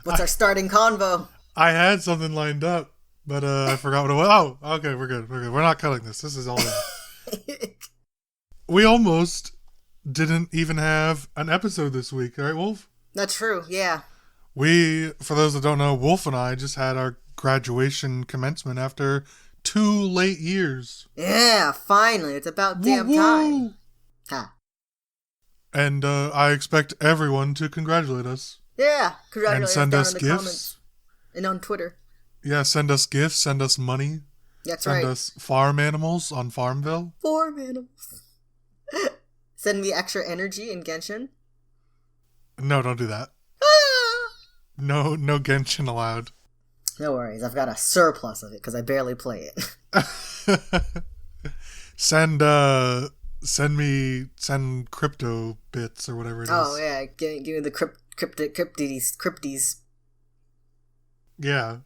What's our starting convo? I had something lined up, but I forgot what it was. Oh, okay, we're good. We're not cutting this. This is all in. We almost didn't even have an episode this week, right, Wolf? That's true, yeah. For those that don't know, Wolf and I just had our graduation commencement after 2 late years. Yeah, finally. It's about damn time. Ha. And I expect everyone to congratulate us. Yeah, congratulate and send us us down in the gifts. comments and on Twitter. Yeah, send us gifts, send us money. That's right. Send us farm animals on Farmville. Farm animals. Send me extra energy in Genshin. No, don't do that. No Genshin allowed. No worries, I've got a surplus of it because I barely play it. Send crypto bits or whatever it is. Oh yeah, give me the crypties. Yeah.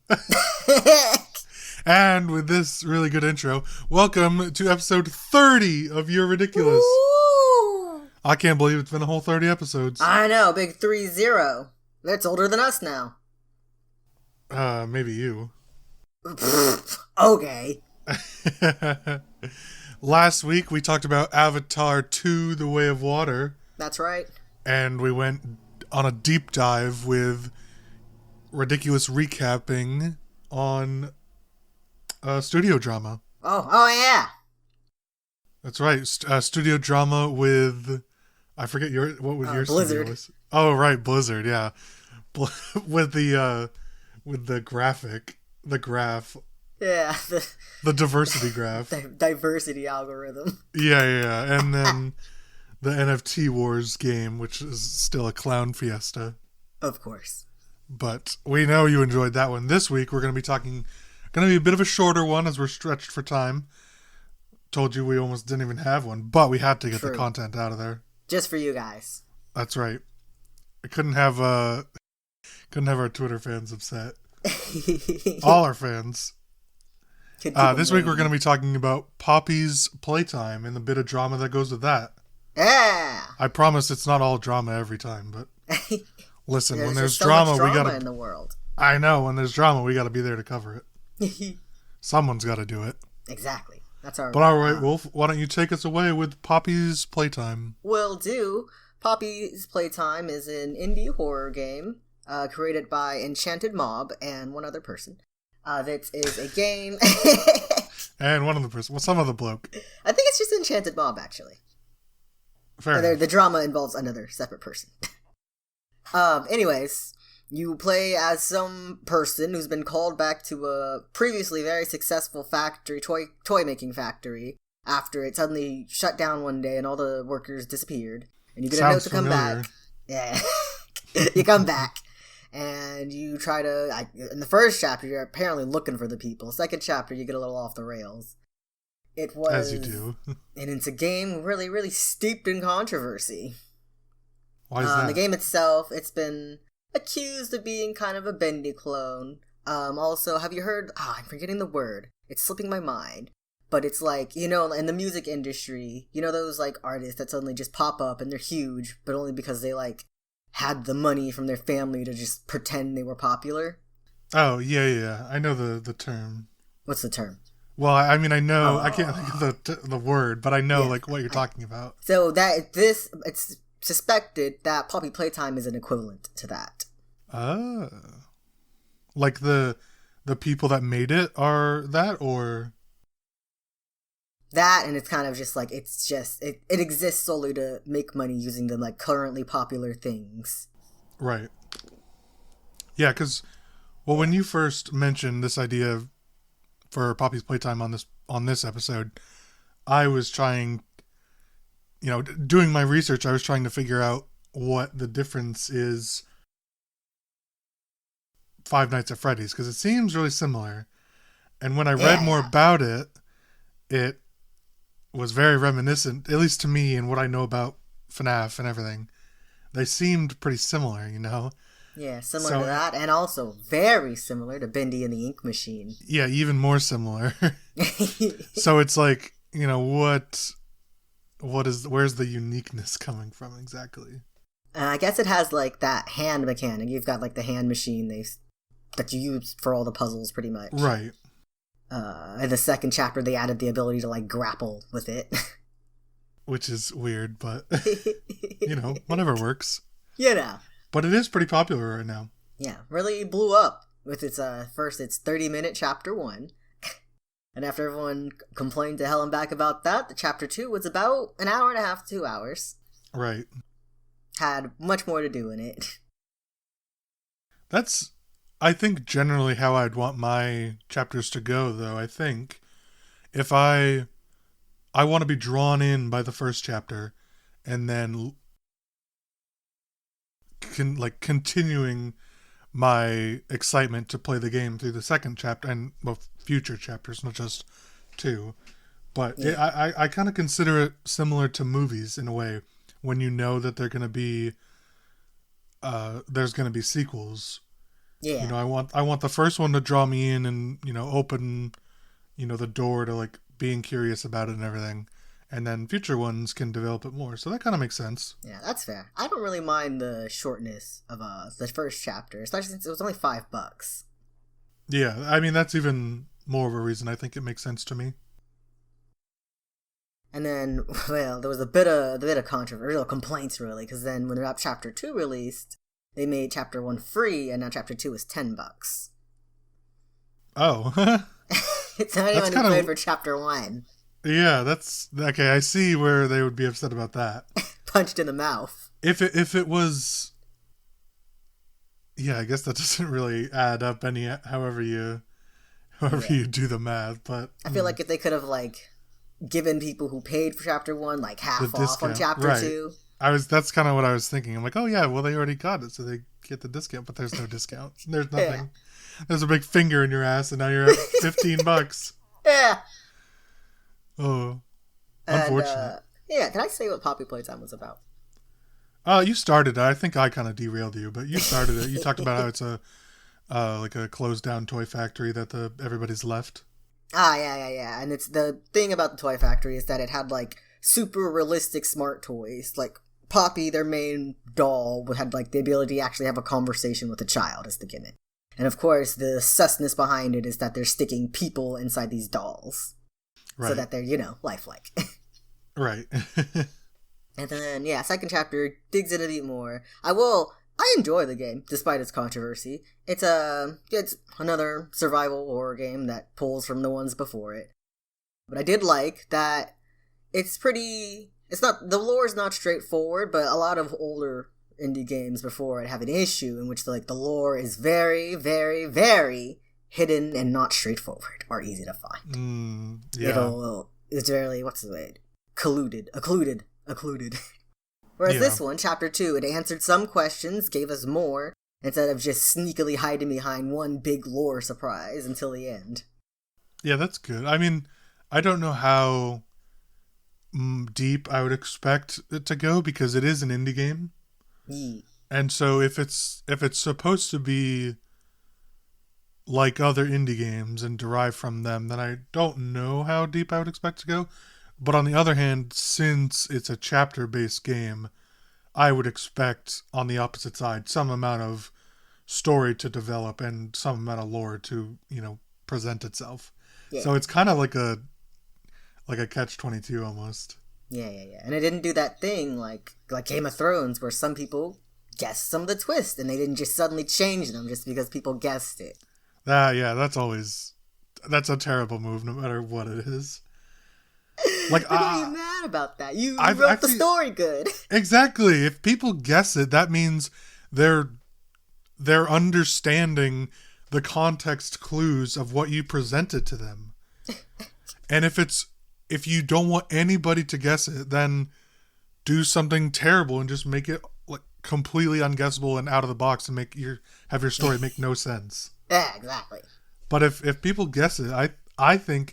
And with this really good intro, welcome to episode 30 of You're Ridiculous. Ooh. I can't believe it's been a whole 30 episodes. I know, big 3-0. That's older than us now. Maybe you. Okay. Last week we talked about Avatar 2: The Way of Water. That's right. And we went on a deep dive with ridiculous recapping on studio drama. Oh yeah. That's right. Studio drama with, I forget what was your Blizzard. studio was. Oh right, Blizzard. Yeah, with the graph. Yeah, The diversity graph. diversity algorithm. Yeah, and then the NFT Wars game, which is still a clown fiesta. Of course. But we know you enjoyed that one. This week we're going to be a bit of a shorter one as we're stretched for time. Told you we almost didn't even have one, but we had to get the content out of there. Just for you guys. That's right. I couldn't have our Twitter fans upset. All our fans. This week we're going to be talking about Poppy's Playtime and the bit of drama that goes with that. Yeah. I promise it's not all drama every time, but listen, when there's so drama, much we got in the world. I know, when there's drama, we got to be there to cover it. Someone's got to do it. Exactly. That's our. But all right, Wolf, why don't you take us away with Poppy's Playtime? Will do. Poppy's Playtime is an indie horror game created by Enchanted Mob and one other person. That is a game. And one other person. Well, some other bloke. I think it's just Enchanted Mob, actually. Fair enough. The drama involves another separate person. Anyways, you play as some person who's been called back to a previously very successful factory, toy making factory, after it suddenly shut down one day and all the workers disappeared. And you get a note to come back. Yeah. You come back. And you try to, in the first chapter, you're apparently looking for the people. Second chapter, you get a little off the rails. It was... As you do. And it's a game really, really steeped in controversy. Why is that? The game itself, it's been accused of being kind of a bendy clone. Also, have you heard... I'm forgetting the word. It's slipping my mind. But it's like, in the music industry, those, artists that suddenly just pop up and they're huge, but only because they, had the money from their family to just pretend they were popular? Oh, yeah. I know the term. What's the term? Well, I mean, I know. I can't think of the word, but I know, what you're talking about. So, it's suspected that Poppy Playtime is an equivalent to that. Oh. Like the people that made it are that, or... That, and it's kind of just it exists solely to make money using the currently popular things. Right. Yeah, because, when you first mentioned this idea for Poppy's Playtime on this episode, I was trying, doing my research, I was trying to figure out what the difference is Five Nights at Freddy's, because it seems really similar. And when I read more about it, it was very reminiscent, at least to me and what I know about FNAF and everything. They seemed pretty similar, Yeah, similar to that, and also very similar to Bendy and the Ink Machine. Yeah, even more similar. So it's where's the uniqueness coming from exactly? I guess it has, like, that hand mechanic. You've got, like, the hand machine that you use for all the puzzles, pretty much. Right. In the second chapter, they added the ability to, like, grapple with it. Which is weird, but, whatever works. But it is pretty popular right now. Yeah, really blew up with its 30-minute chapter 1. And after everyone complained to hell and back about that, the chapter 2 was about an hour and a half, 2 hours. Right. Had much more to do in it. That's, I think, generally how I'd want my chapters to go, though. I think if I want to be drawn in by the first chapter and then continuing my excitement to play the game through the second chapter and future chapters, not just 2. But yeah. I kind of consider it similar to movies in a way, when you know that they're going to be there's going to be sequels. Yeah. I want the first one to draw me in and, open, the door to, like, being curious about it and everything. And then future ones can develop it more. So that kind of makes sense. Yeah, that's fair. I don't really mind the shortness of the first chapter, especially since it was only $5. Yeah, I mean, that's even more of a reason I think it makes sense to me. And then, well, there was a bit of controversial complaints, really, because then when chapter 2 released, they made chapter 1 free, and now chapter 2 is $10. Oh. It's not even who played for chapter 1. Yeah, that's okay. I see where they would be upset about that. Punched in the mouth. If it was, yeah, I guess that doesn't really add up however you do the math. But I feel like if they could have, like, given people who paid for chapter 1 like half off discount, on chapter 2. That's kind of what I was thinking. I'm like, oh yeah, well they already got it, so they get the discount. But there's no discount. There's nothing. Yeah. There's a big finger in your ass, and now you're at $15. Yeah. Oh, unfortunate. Yeah, can I say what Poppy Playtime was about? You started it. I think I kind of derailed you, but you started it. You talked about how it's like a closed down toy factory that everybody's left. Yeah. And it's the thing about the toy factory is that it had, like, super realistic smart toys. Like, Poppy, their main doll, had, like, the ability to actually have a conversation with a child as the gimmick. And of course, the susness behind it is that they're sticking people inside these dolls. Right. So that they're, lifelike. Right. And then, yeah, second chapter digs in a bit more. I enjoy the game, despite its controversy. It's another survival horror game that pulls from the ones before it. But I did like that the lore is not straightforward, but a lot of older indie games before it have an issue in which, like, the lore is very, very, very hidden and not straightforward or easy to find. Yeah. It's very, what's the word? Occluded. Whereas this one, chapter 2, it answered some questions, gave us more, instead of just sneakily hiding behind one big lore surprise until the end. Yeah, that's good. I mean, I don't know how deep I would expect it to go, because it is an indie game. Yeah. And so if it's supposed to be like other indie games and derive from them, then I don't know how deep I would expect to go. But on the other hand, since it's a chapter-based game, I would expect, on the opposite side, some amount of story to develop and some amount of lore to, present itself. Yeah. So it's kind of like a catch-22 almost. Yeah. And it didn't do that thing like Game of Thrones, where some people guessed some of the twists, and they didn't just suddenly change them just because people guessed it. That's a terrible move, no matter what it is. Like, What are you mad about that? You wrote the story good. Exactly. If people guess it, that means they're understanding the context clues of what you presented to them. And if you don't want anybody to guess it, then do something terrible and just make it, like, completely unguessable and out of the box and have your story make no sense. Yeah, exactly. But if people guess it, I think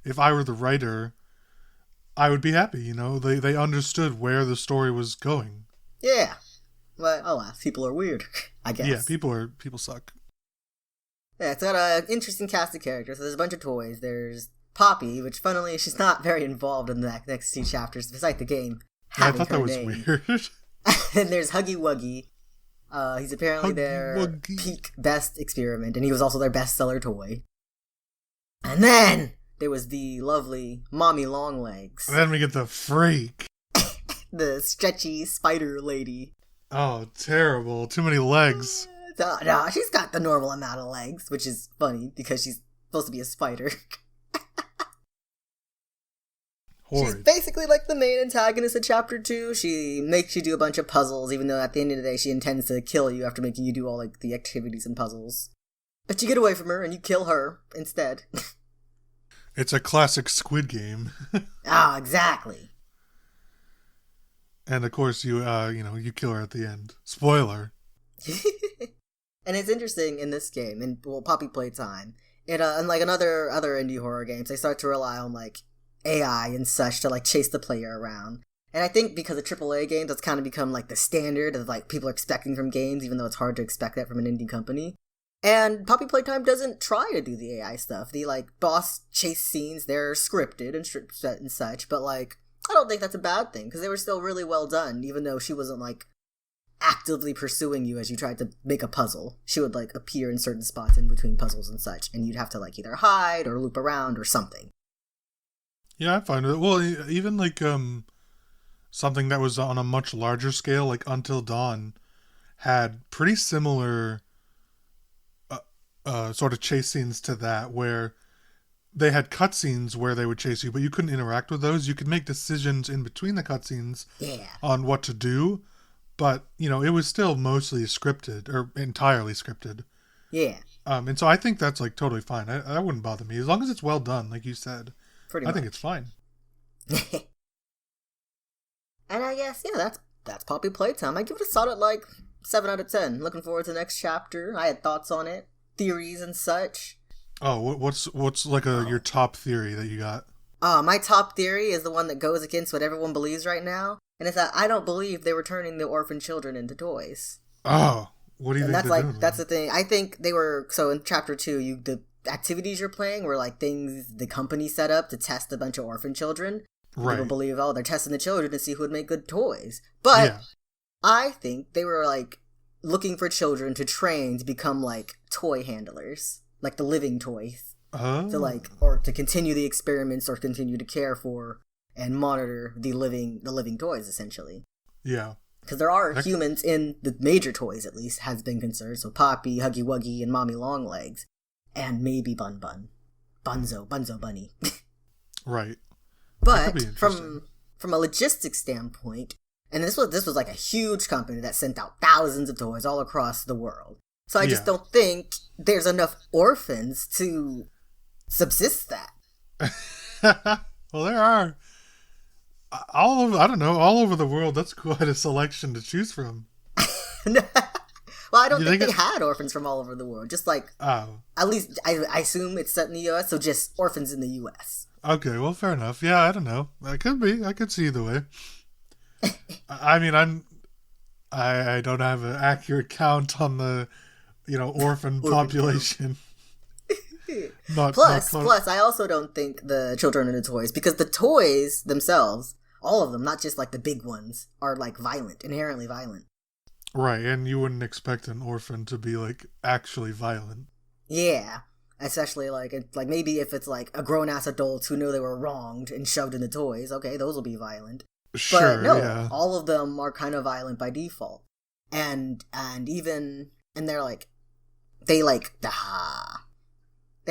if I were the writer, I would be happy. They understood where the story was going. Yeah, but alas, people are weird, I guess. Yeah, people suck. Yeah, it's got an interesting cast of characters. So there's a bunch of toys. There's Poppy, which, funnily, she's not very involved in the next 2 chapters, besides the game. Yeah, I thought that was weird. And there's Huggy Wuggy. He's apparently their peak best experiment, and he was also their bestseller toy. And then there was the lovely Mommy Longlegs. Then we get the freak. The stretchy spider lady. Oh, terrible. Too many legs. No, she's got the normal amount of legs, which is funny because she's supposed to be a spider. She's basically like the main antagonist of Chapter 2. She makes you do a bunch of puzzles, even though at the end of the day she intends to kill you after making you do all like the activities and puzzles. But you get away from her and you kill her instead. It's a classic Squid Game. Exactly. And of course you kill her at the end. Spoiler. And it's interesting in this game, in Poppy Playtime, unlike other indie horror games, they start to rely on like AI and such to like chase the player around. And I think because of AAA games, that's kind of become like the standard of like people are expecting from games, even though it's hard to expect that from an indie company. And Poppy Playtime doesn't try to do the AI stuff. The like boss chase scenes, they're scripted and such, but like I don't think that's a bad thing because they were still really well done, even though she wasn't like actively pursuing you as you tried to make a puzzle. She would like appear in certain spots in between puzzles and such, and you'd have to like either hide or loop around or something. Yeah, I find it. Well, even like something that was on a much larger scale, like Until Dawn, had pretty similar sort of chase scenes to that, where they had cutscenes where they would chase you, but you couldn't interact with those. You could make decisions in between the cutscenes on what to do, but, it was still mostly scripted, or entirely scripted. Yeah. And so I think that's, like, totally fine. That wouldn't bother me. As long as it's well done, like you said. Pretty much. I think it's fine. And I guess, that's Poppy Playtime. I give it a solid, 7 out of 10. Looking forward to the next chapter. I had thoughts on it, theories and such. Oh, what's like your top theory that you got? My top theory is the one that goes against what everyone believes right now, and it's that I don't believe they were turning the orphan children into toys. Oh, what do you think? That's the thing. I think they were, so in Chapter 2, the activities you're playing were like things the company set up to test a bunch of orphan children. Right. People believe, they're testing the children to see who would make good toys. But I think they were like looking for children to train to become like toy handlers. Like the living toys. Or to continue the experiments or continue to care for and monitor the living toys, essentially. Yeah. Because there are humans in the major toys, at least, has been concerned. So Poppy, Huggy Wuggy, and Mommy Longlegs. And maybe Bunzo Bunny. Right. But from a logistics standpoint, and this was like a huge company that sent out thousands of toys all across the world. So I just don't think there's enough orphans to subsist that. Well, there are all over the world. That's quite a selection to choose from. Well, I don't think they had orphans from all over the world. Just like, at least I assume it's set in the U.S., so just orphans in the U.S. Okay, well, fair enough. Yeah, I don't know. It could be. I could see either way. I mean, I don't have an accurate count on the orphan population. Plus, I also don't think the children are the toys, because the toys themselves, all of them, not just like the big ones, are like violent, inherently violent. Right, and you wouldn't expect an orphan to be like actually violent. Yeah, especially like maybe if it's like a grown ass adults who know they were wronged and shoved in the toys. Okay, those will be violent. Sure, but no, yeah. All of them are kind of violent by default, and they're like. They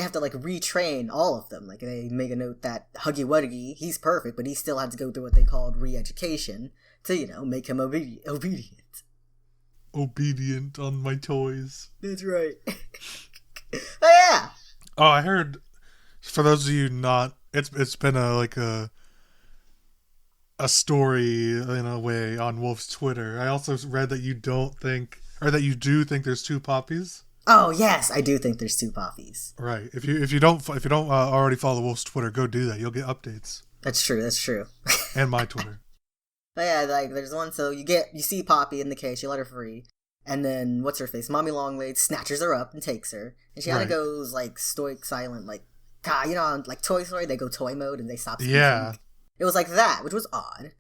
have to like retrain all of them. Like they make a note that Huggy Wuggy, he's perfect, but he still had to go through what they called re-education to, make him obedient. Obedient on my toys. That's right. Oh yeah. Oh, I heard. For those of you not, it's been a story in a way on Wolf's Twitter. I also read that you do think there's two Poppies. Oh yes, I do think there's two Poppies. Right. If you don't already follow Wolf's Twitter, go do that. You'll get updates. That's true. And my Twitter. But yeah, like there's one. So you see Poppy in the cage. You let her free, and then what's her face? Mommy Longlegs snatches her up and takes her, and she kind of goes like stoic, silent, like like Toy Story. They go toy mode and they stop speaking. Yeah. It was like that, which was odd.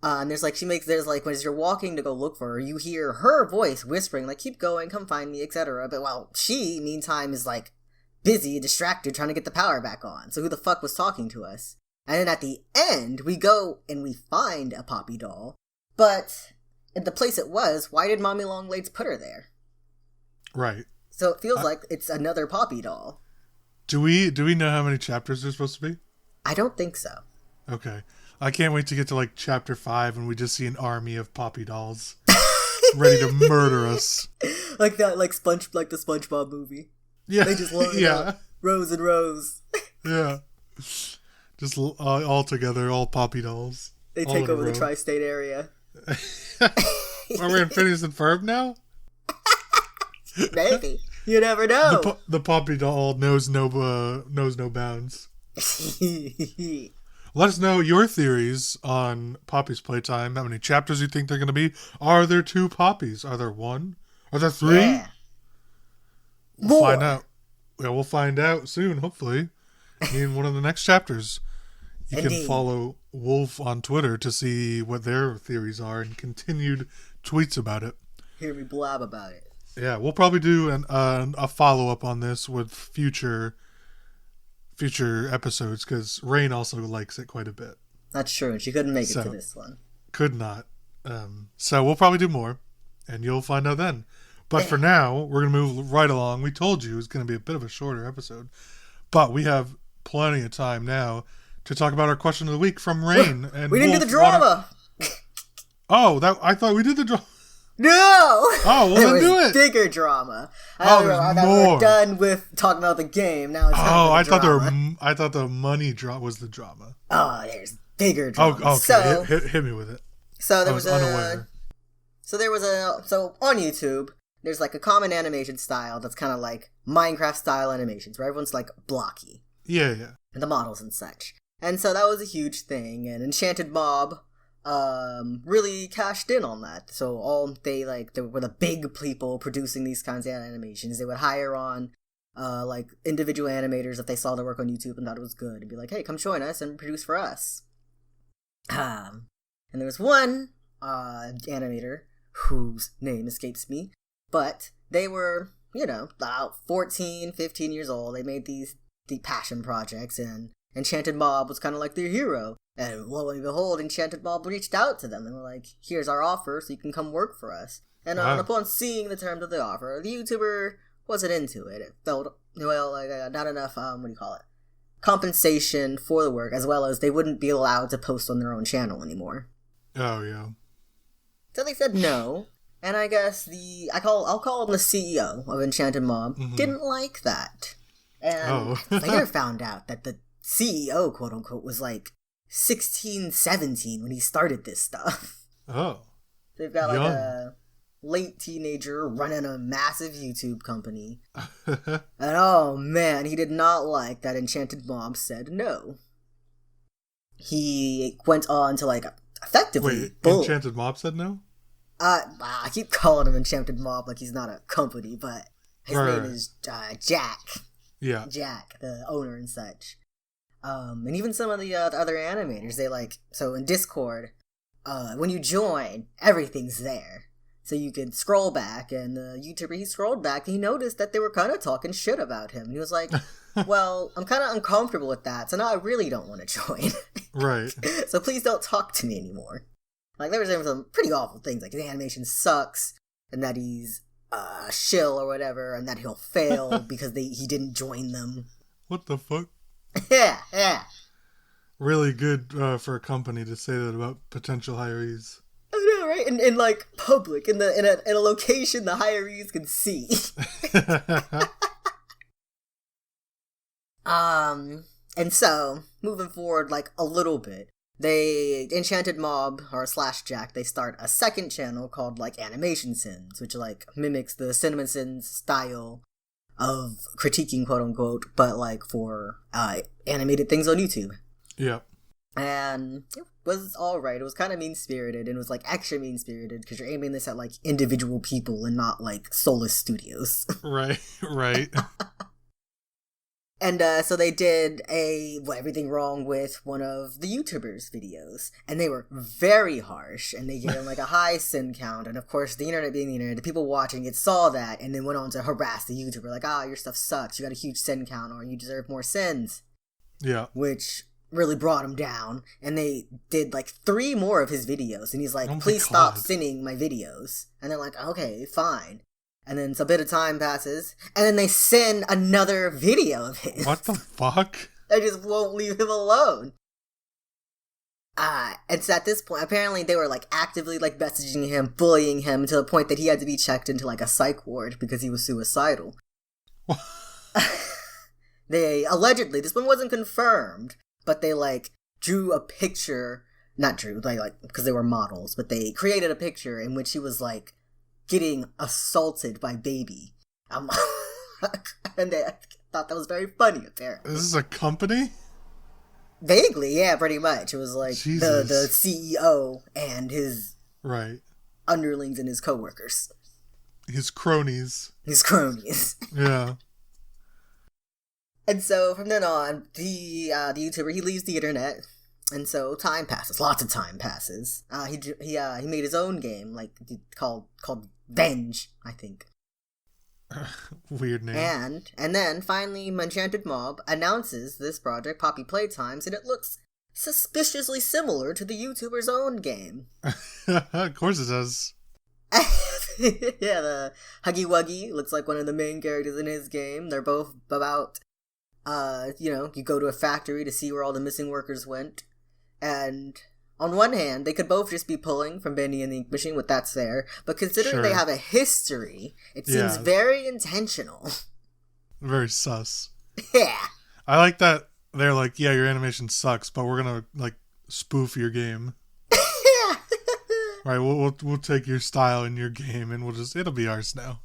And there's like, when you're walking to go look for her, you hear her voice whispering, like, keep going, come find me, etc. But, well, she, meantime, is, like, busy, distracted, trying to get the power back on. So who the fuck was talking to us? And then at the end, we go and we find a Poppy doll. But at the place it was, why did Mommy Longlegs put her there? Right. So it feels like it's another Poppy doll. Do we know how many chapters there's supposed to be? I don't think so. Okay. I can't wait to get to like chapter 5 and we just see an army of Poppy dolls ready to murder us. Like that, like the SpongeBob movie. Yeah. They just line up, rows and rows. Yeah. Just all together, all Poppy dolls. They take over the tri-state area. Are we in Phineas and Ferb now? Maybe. You never know. The Poppy doll knows no bounds. Let us know your theories on Poppy's Playtime. How many chapters you think they're going to be? Are there 2 Poppies? Are there 1? Are there 3? Yeah. We'll find out. Yeah, we'll find out soon, hopefully, in one of the next chapters. You can follow Wolf on Twitter to see what their theories are and continued tweets about it. Hear me blab about it. Yeah, we'll probably do a follow-up on this with future episodes, because Rain also likes it quite a bit. That's true. She couldn't make it to this one. Could not. So we'll probably do more, and you'll find out then. But for now, we're going to move right along. We told you it was going to be a bit of a shorter episode, but we have plenty of time now to talk about our question of the week from Rain. And we didn't do the drama! I thought we did the drama. No! Oh, well then do it. Bigger drama. I thought more. we were done with talking about the game. Now it's time for the drama. I thought the money drop was the drama. Oh, there's bigger drama. Oh, okay. So, hit me with it. So there was unaware. So on YouTube, there's like a common animation style that's kind of like Minecraft style animations, where everyone's like blocky. Yeah. And the models and such. And so that was a huge thing, and Enchanted Mob really cashed in on that. So they were the big people producing these kinds of animations. They would hire on like individual animators if they saw their work on YouTube and thought it was good, and be like, hey, come join us and produce for us. And there was one animator whose name escapes me, but they were, about 14, 15 years old. They made the passion projects, and Enchanted Mob was kind of like their hero. And lo and behold, Enchanted Mob reached out to them and were like, here's our offer so you can come work for us. And upon seeing the terms of the offer, the YouTuber wasn't into it. It felt, not enough, compensation for the work, as well as they wouldn't be allowed to post on their own channel anymore. Oh, yeah. So they said no, and I guess I'll call him the CEO of Enchanted Mob, didn't like that. And later found out that the CEO, quote unquote, was like 16, 17 when he started this stuff. Oh. They've got like a late teenager running a massive YouTube company. And oh man, he did not like that Enchanted Mob said no. He went on to like effectively Enchanted Mob said no? I keep calling him Enchanted Mob like he's not a company, but his name is Jack. Yeah. Jack, the owner and such. And even some of the other animators, so in Discord, when you join, everything's there. So you can scroll back, and the YouTuber, he scrolled back, and he noticed that they were kind of talking shit about him. And he was like, well, I'm kind of uncomfortable with that, so now I really don't want to join. Right. So please don't talk to me anymore. Like, there was some pretty awful things, like his animation sucks, and that he's a shill or whatever, and that he'll fail because he didn't join them. What the fuck? Yeah. Really good for a company to say that about potential hirees. I know, right? In like public, in a location the hirees can see. And so moving forward, like a little bit, Enchanted Mob or /Jack, they start a second channel called like Animation Sins, which like mimics the Cinnamon Sins style of critiquing, quote unquote, but like for animated things on YouTube. Yeah. And it was alright. It was kind of mean-spirited, and it was like extra mean-spirited because you're aiming this at like individual people and not like soulless studios. Right. And so they did everything wrong with one of the YouTubers' videos. And they were very harsh. And they gave him like a high sin count. And of course, the internet being the internet, the people watching it saw that and then went on to harass the YouTuber. Like, your stuff sucks. You got a huge sin count or you deserve more sins. Yeah. Which really brought him down. And they did like 3 more of his videos. And he's like, Oh please stop sinning my videos. And they're like, okay, fine. And then a bit of time passes, and then they send another video of his. What the fuck? They just won't leave him alone. And so at this point, apparently they were like actively like messaging him, bullying him to the point that he had to be checked into like a psych ward because he was suicidal. They allegedly, this one wasn't confirmed, but they like drew a picture, not drew, like because they were models, but they created a picture in which he was like getting assaulted by baby. And they thought that was very funny, apparently. This is a company? Vaguely, yeah, pretty much. It was like the CEO and his underlings and his coworkers. His cronies. Yeah. And so from then on, the YouTuber, he leaves the internet. And so time passes. Lots of time passes. He made his own game, like called Venge, I think. Weird name. And then finally, Enchanted Mob announces this project, Poppy Playtimes, and it looks suspiciously similar to the YouTuber's own game. Of course it does. Yeah, the Huggy Wuggy looks like one of the main characters in his game. They're both about, you go to a factory to see where all the missing workers went. And on one hand, they could both just be pulling from Bendy and the Ink Machine, that's fair. But considering they have a history, it seems very intentional. Very sus. Yeah. I like that they're like, yeah, your animation sucks, but we're gonna like spoof your game. Yeah. Right, we'll take your style in your game and it'll be ours now.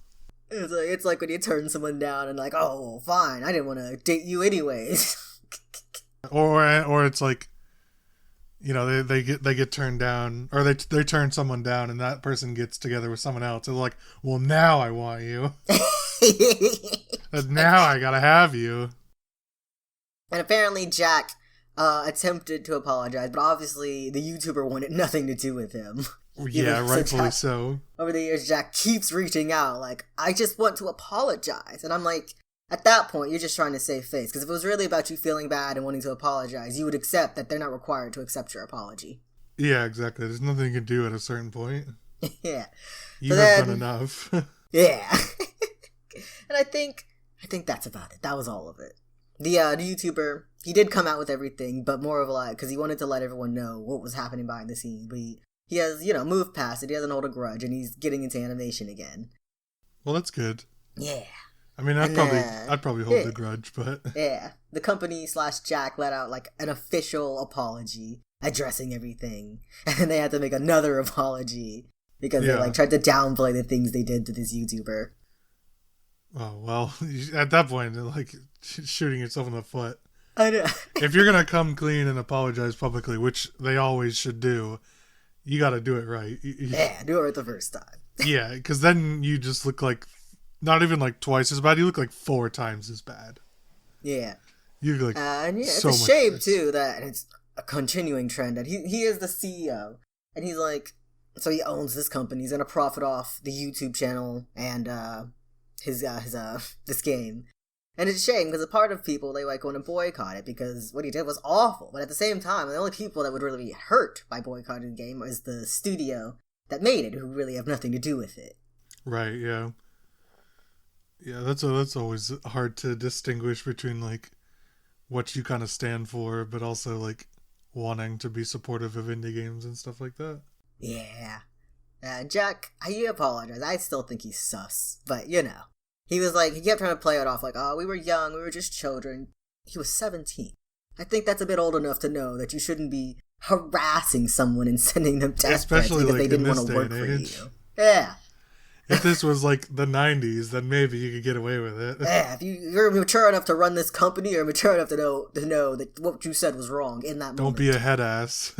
It's like when you turn someone down and like, oh, fine, I didn't want to date you anyways. or it's like, they get turned down, or they turn someone down, and that person gets together with someone else. They're like, well, now I want you. And now I gotta have you. And apparently Jack attempted to apologize, but obviously the YouTuber wanted nothing to do with him. Yeah, rightfully so. Over the years, Jack keeps reaching out, like, I just want to apologize. And I'm like, at that point, you're just trying to save face. Because if it was really about you feeling bad and wanting to apologize, you would accept that they're not required to accept your apology. Yeah, exactly. There's nothing you can do at a certain point. Yeah. You have done enough. Yeah. And I think that's about it. That was all of it. The YouTuber, he did come out with everything, but more of a lie, because he wanted to let everyone know what was happening behind the scenes. But he has, moved past it. He doesn't hold a grudge, and he's getting into animation again. Well, that's good. Yeah. I mean, I'd probably hold a grudge, but yeah, the company / Jack let out like an official apology addressing everything, and then they had to make another apology because they tried to downplay the things they did to this YouTuber. Oh well, at that point, they're like shooting yourself in the foot. I know. If you're gonna come clean and apologize publicly, which they always should do, you got to do it right. Yeah, do it right the first time. Yeah, because then you just look like. Not even like twice as bad. You look like 4 times as bad. Yeah. You look like it's so a much shame worse. too that it's a continuing trend that he is the CEO and he's like, so he owns this company. He's gonna profit off the YouTube channel and his this game. And it's a shame because a part of people they like want to boycott it because what he did was awful. But at the same time, the only people that would really be hurt by boycotting the game is the studio that made it, who really have nothing to do with it. Right. Yeah. Yeah, that's always hard to distinguish between like what you kind of stand for, but also like wanting to be supportive of indie games and stuff like that. Yeah. Jack, he apologized. I still think he's sus, but he was like, he kept trying to play it off like, oh, we were young, we were just children. He was 17. I think that's a bit old enough to know that you shouldn't be harassing someone and sending them death threats because they didn't want to work for you. Yeah. If this was like the 90s, then maybe you could get away with it. Yeah, if you're mature enough to run this company, you're mature enough to know that what you said was wrong in that moment. Don't be a head ass.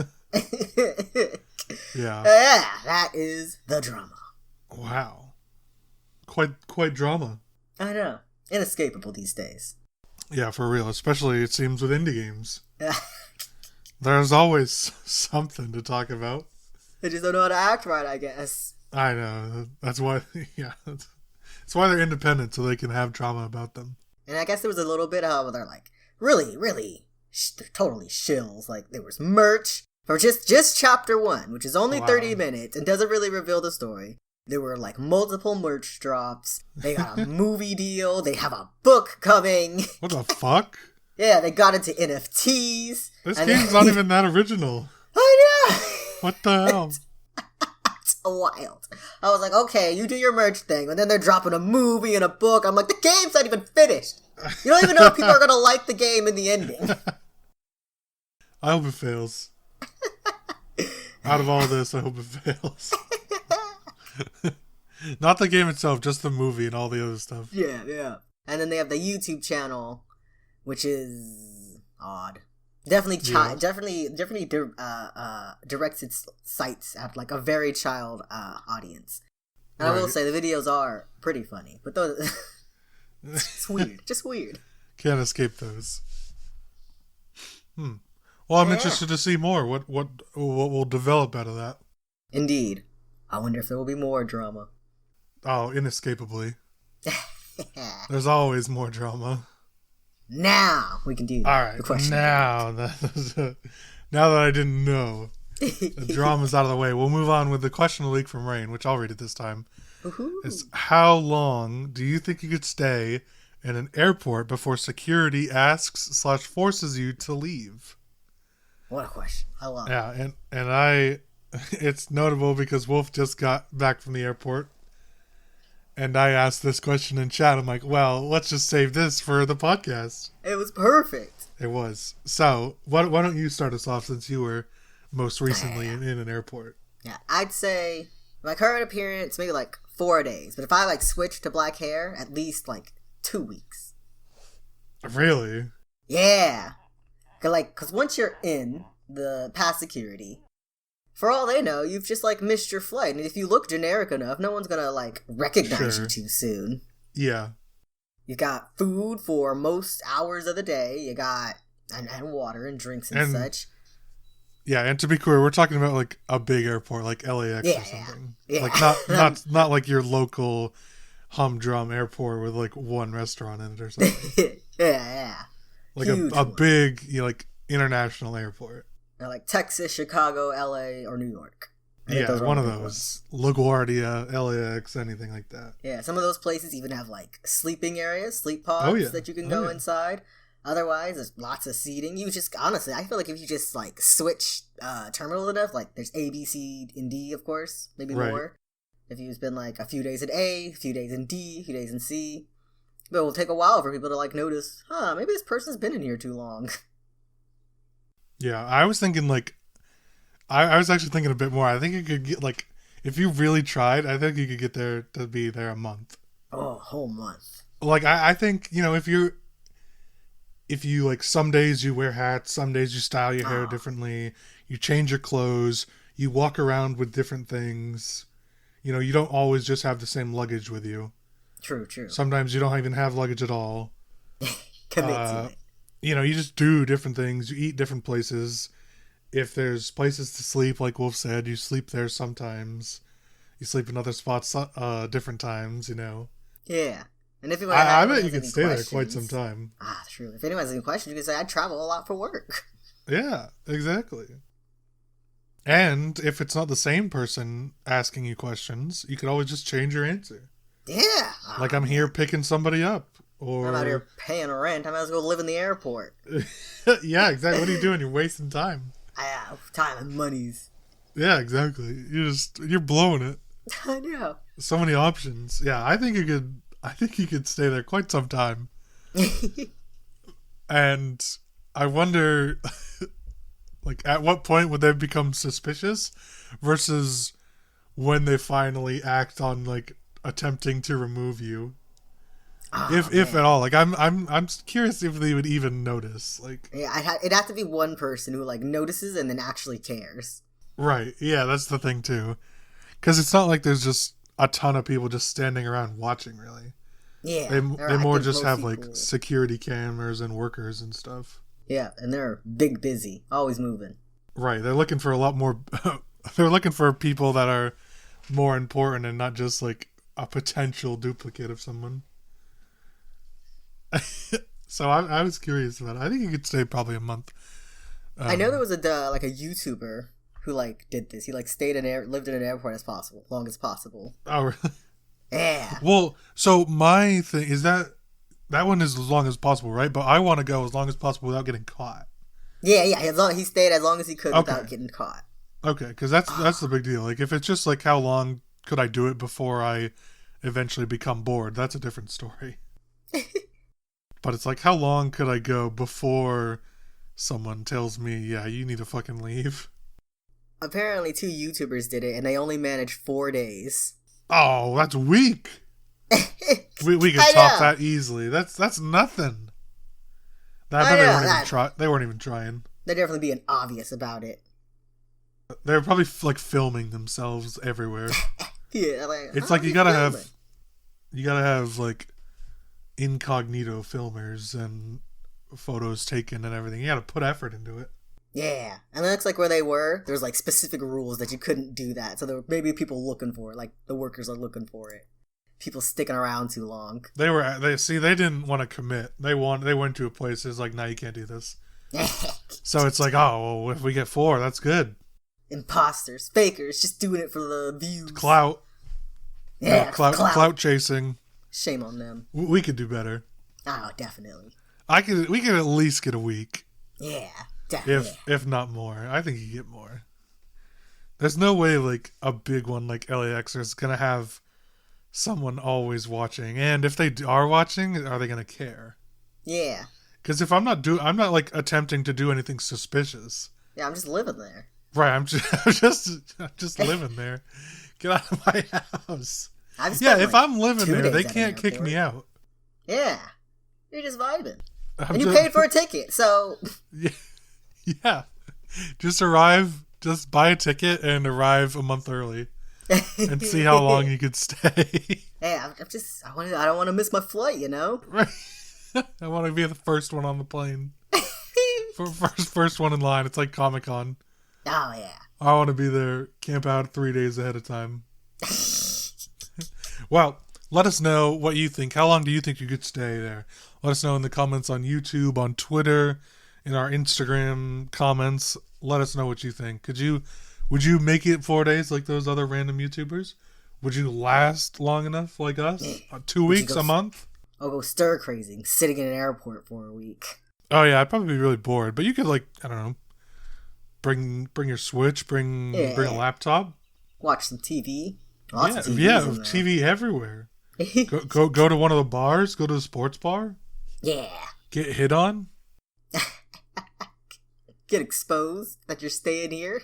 Yeah. Yeah, that is the drama. Wow. Quite drama. I know. Inescapable these days. Yeah, for real. Especially, it seems, with indie games. There's always something to talk about. They just don't know how to act right, I guess. I know. That's why, yeah. That's why they're independent, so they can have drama about them. And I guess there was a little bit of, they're like, really, they're totally shills. Like, there was merch for just chapter 1, which is only 30 minutes and doesn't really reveal the story. There were, like, multiple merch drops. They got a movie deal. They have a book coming. What the fuck? Yeah, they got into NFTs. This game's not even that original. I know! What the hell? It's wild. I was like, okay, you do your merch thing, and then they're dropping a movie and a book. I'm like, the game's not even finished. You don't even know if people are going to like the game in the ending. I hope it fails. Out of all this, I hope it fails. Not the game itself, just the movie and all the other stuff. Yeah. And then they have the YouTube channel, which is odd. Definitely directs its sights at like a very child audience. And right. I will say the videos are pretty funny, but those it's weird, just weird. Can't escape those. Well, I'm interested to see more. What will develop out of that? Indeed. I wonder if there will be more drama. Oh, inescapably. There's always more drama. Now we can do all right, the question. Now that I didn't know, the drama's out of the way. We'll move on with the question of the week from Rain, which I'll read it this time. It's how long do you think you could stay in an airport before security asks/forces you to leave? What a question! I love it. Yeah, and I, it's notable because Wolf just got back from the airport. And I asked this question in chat. I'm like, well, let's just save this for the podcast. It was perfect. It was. So, why don't you start us off since you were most recently in an airport? Yeah, I'd say my current appearance, maybe like 4 days. But if I like switch to black hair, at least like 2 weeks. Really? Yeah. Because once you're in the past security, for all they know, you've just, like, missed your flight. And if you look generic enough, no one's gonna, like, recognize you too soon. Yeah. You got food for most hours of the day. You got, and water and drinks and such. Yeah, and to be clear, we're talking about, like, a big airport, like LAX or something. Yeah. Like, not like your local humdrum airport with, like, one restaurant in it or something. Yeah. Like a big, like, international airport. Or like Texas, Chicago, LA, or New York. Yeah, one of those. LaGuardia, LAX, anything like that. Yeah, some of those places even have like sleeping areas, sleep pods that you can go inside. Otherwise, there's lots of seating. You just, honestly, I feel like if you just like switch terminals enough, like there's A, B, C, and D, of course, maybe more. If you've been like a few days in A, a few days in D, a few days in C. But it will take a while for people to like notice, maybe this person's been in here too long. Yeah, I was thinking like, I was actually thinking a bit more. I think you could get like, if you really tried, I think you could get there to be there a month. Oh, a whole month. Like, I think, if you like, some days you wear hats, some days you style your hair differently, you change your clothes, you walk around with different things, you don't always just have the same luggage with you. True. Sometimes you don't even have luggage at all. Commit to it. You just do different things. You eat different places. If there's places to sleep, like Wolf said, you sleep there sometimes. You sleep in other spots different times, Yeah. And if I bet you could stay there quite some time. True. If anyone has any questions, you can say, I travel a lot for work. Yeah, exactly. And if it's not the same person asking you questions, you could always just change your answer. Yeah. Like, I'm here picking somebody up. Or I'm out here paying rent. I might as well go live in the airport. Yeah, exactly. What are you doing? You're wasting time. Time and monies. Yeah, exactly. You're blowing it. I know. So many options. Yeah, I think you could stay there quite some time. And I wonder, like, at what point would they become suspicious versus when they finally act on, like, attempting to remove you. If at all, like I'm curious if they would even notice. Like, yeah, it'd have to be one person who like notices and then actually cares. Right. Yeah, that's the thing too, because it's not like there's just a ton of people just standing around watching. Really. Yeah. They more just have like people. security cameras and workers and stuff. Yeah, and they're big busy, always moving. Right. They're looking for a lot more. They're looking for people that are more important and not just like a potential duplicate of someone. So I was curious about it. I think you could stay probably a month. I know there was a YouTuber who like did this. He like lived in an airport as long as possible. Oh, really? Yeah. Well, so my thing is that one is as long as possible, right? But I want to go as long as possible without getting caught. Yeah. He stayed as long as he could without getting caught. Okay, because that's the big deal. Like, if it's just like how long could I do it before I eventually become bored, that's a different story. But it's like, how long could I go before someone tells me, yeah, you need to fucking leave? Apparently 2 YouTubers did it, and they only managed 4 days. Oh, that's weak. we could top that easily. That's nothing. I bet they weren't even trying. They're definitely being obvious about it. They're probably like filming themselves everywhere. Yeah, like, it's like you gotta have like incognito filmers and photos taken and everything. You gotta put effort into it. Yeah, and it looks like where they were, there's like specific rules that you couldn't do that. So there were maybe people looking for it, like the workers are looking for it. People sticking around too long. They didn't want to commit. They went to a place that's like, no, you can't do this. So it's like, oh, well, if we get 4, that's good. Imposters, fakers, just doing it for the views. Clout. Yeah, clout chasing. Shame on them. We could do better. Oh, definitely. We could at least get a week. Yeah, definitely. If not more. I think you get more. There's no way like a big one like LAX is gonna have someone always watching, and if they are watching, are they gonna care? Yeah. Because if I'm not like attempting to do anything suspicious. Yeah, I'm just living there. Right, I'm just living there. Get out of my house. If I'm living there, they can't kick me out. Yeah, you're just vibing, and you paid for a ticket, so. Yeah, just buy a ticket and arrive a month early, and see how long you could stay. Hey, I don't want to miss my flight, you know. Right. I want to be the first one on the plane. First one in line. It's like Comic-Con. Oh, yeah. I want to be there, camp out 3 days ahead of time. Well, let us know what you think. How long do you think you could stay there? Let us know in the comments on YouTube, on Twitter, in our Instagram comments. Let us know what you think. Would you make it 4 days like those other random YouTubers? Would you last long enough like us? 2 weeks, a month? I'll go stir crazy, sitting in an airport for a week. Oh yeah, I'd probably be really bored. But you could like, I don't know, bring your Switch, bring a laptop, watch some TV. TV everywhere. go to one of the bars. Go to the sports bar. Yeah. Get hit on. Get exposed that you're staying here.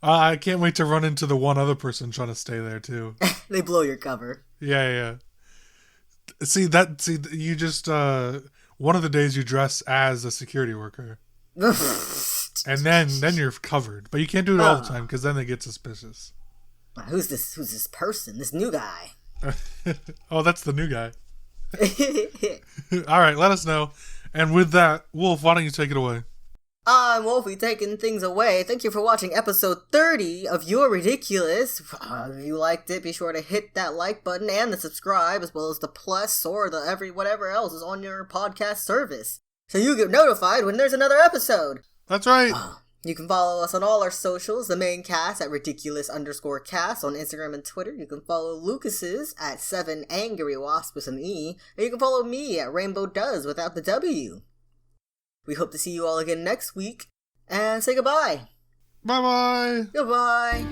I can't wait to run into the one other person trying to stay there too. They blow your cover. Yeah. See, you just one of the days you dress as a security worker. And then you're covered. But you can't do it all the time because then they get suspicious. Who's this person? This new guy. Oh, that's the new guy. All right, let us know. And with that, Wolf, why don't you take it away? I'm Wolfie, taking things away. Thank you for watching episode 30 of You're Ridiculous. If you liked it, be sure to hit that like button and the subscribe, as well as the plus or the whatever else is on your podcast service, so you get notified when there's another episode. That's right. You can follow us on all our socials, the main cast at ridiculous_cast on Instagram and Twitter. You can follow Lucas's at 7AngryWasp with an E, and you can follow me at Rainbow Does without the W. We hope to see you all again next week, and say goodbye. Bye-bye. Goodbye.